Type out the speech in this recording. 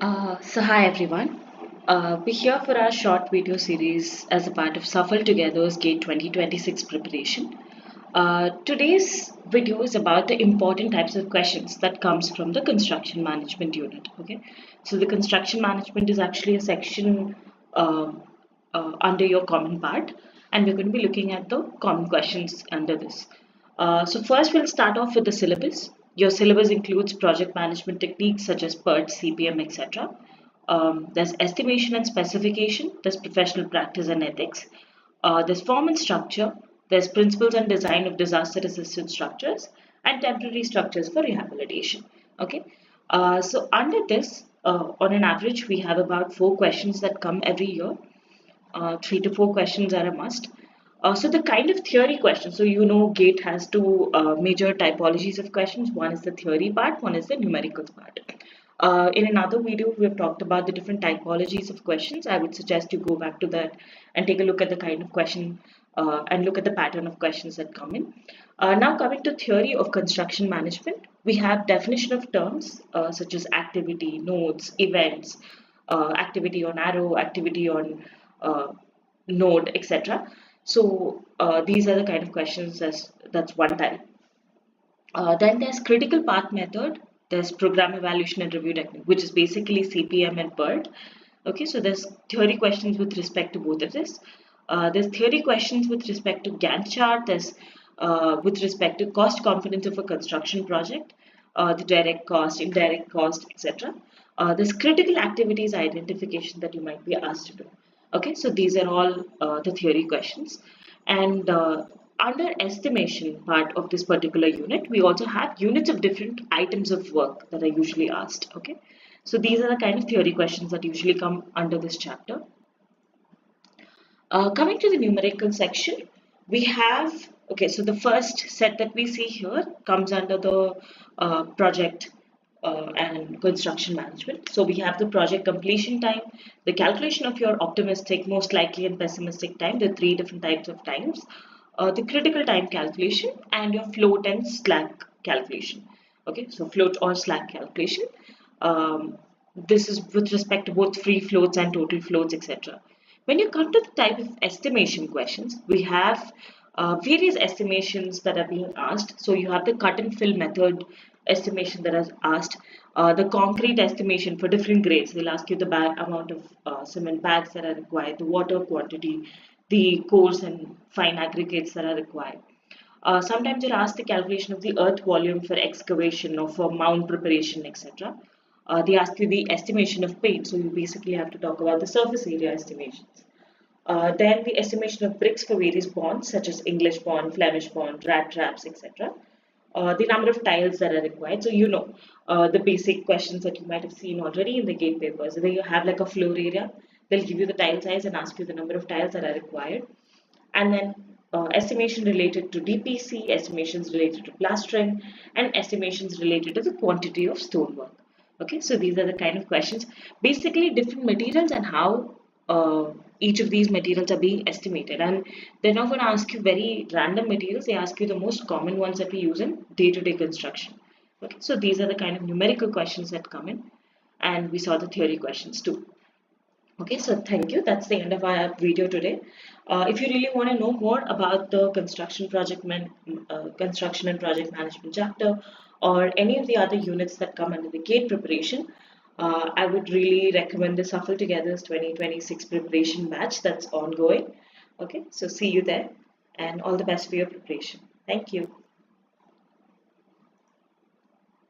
Hi everyone. We're here for our short video series as a part of Safal Together's GATE 2026 preparation. Today's video is about the important types of questions that comes from the construction management unit. Okay, so the construction management is actually a section uh, under your common part, and we're going to be looking at the common questions under this. So first we'll start off with the syllabus. Your syllabus includes project management techniques such as PERT, CPM, etc. There's estimation and specification, there's professional practice and ethics, there's form and structure, there's principles and design of disaster resistant structures, and temporary structures for rehabilitation. Okay, so under this, on an average, we have about 4 questions that come every year. 3 to 4 questions are a must. So the kind of theory questions, so GATE has two major typologies of questions. One is the theory part, one is the numerical part. In another video, we have talked about the different typologies of questions. I would suggest you go back to that and take a look at the kind of question and look at the pattern of questions that come in. Now coming to theory of construction management, we have definition of terms such as activity, nodes, events, activity on arrow, activity on uh, node, etc. So these are the kind of questions that's one type. Then there's critical path method. There's program evaluation and review technique, which is basically CPM and PERT. Okay, so there's theory questions with respect to both of this. There's theory questions with respect to Gantt chart. There's with respect to cost components of a construction project, the direct cost, indirect cost, etc. There's critical activities identification that you might be asked to do. Okay, so these are all the theory questions. And under estimation part of this particular unit, we also have units of different items of work that are usually asked. Okay, so these are the kind of theory questions that usually come under this chapter. Coming to the numerical section, we have, okay, so the first set that we see here comes under the project and construction management. So we have the project completion time, the calculation of your optimistic, most likely, and pessimistic time, the 3 different types of times, the critical time calculation, and your float and slack calculation. Okay, so float or slack calculation. This is with respect to both free floats and total floats, etc. When you come to the type of estimation questions, we have various estimations that are being asked. So you have the cut and fill method estimation that is asked, the concrete estimation for different grades. They'll ask you the amount of cement bags that are required, the water quantity, the coarse and fine aggregates that are required. Sometimes you'll ask the calculation of the earth volume for excavation or for mound preparation, etc. They ask you the estimation of paint, so you basically have to talk about the surface area estimations. Then the estimation of bricks for various bonds such as English bond, Flemish bond, rat traps, etc. The number of tiles that are required. So the basic questions that you might have seen already in the GATE papers. Where you have like a floor area, they'll give you the tile size and ask you the number of tiles that are required. And then estimation related to DPC, estimations related to plastering, and estimations related to the quantity of stonework. Okay, so these are the kind of questions. Basically, different materials and how each of these materials are being estimated. And they're not going to ask you very random materials. They ask you the most common ones that we use in day-to-day construction. Okay, so these are the kind of numerical questions that come in. And we saw the theory questions too. Okay, so thank you. That's the end of our video today. If you really want to know more about the construction and project management chapter, or any of the other units that come under the GATE preparation, I would really recommend the Shuffle Together's 2026 preparation batch that's ongoing. Okay, so see you there, and all the best for your preparation. Thank you.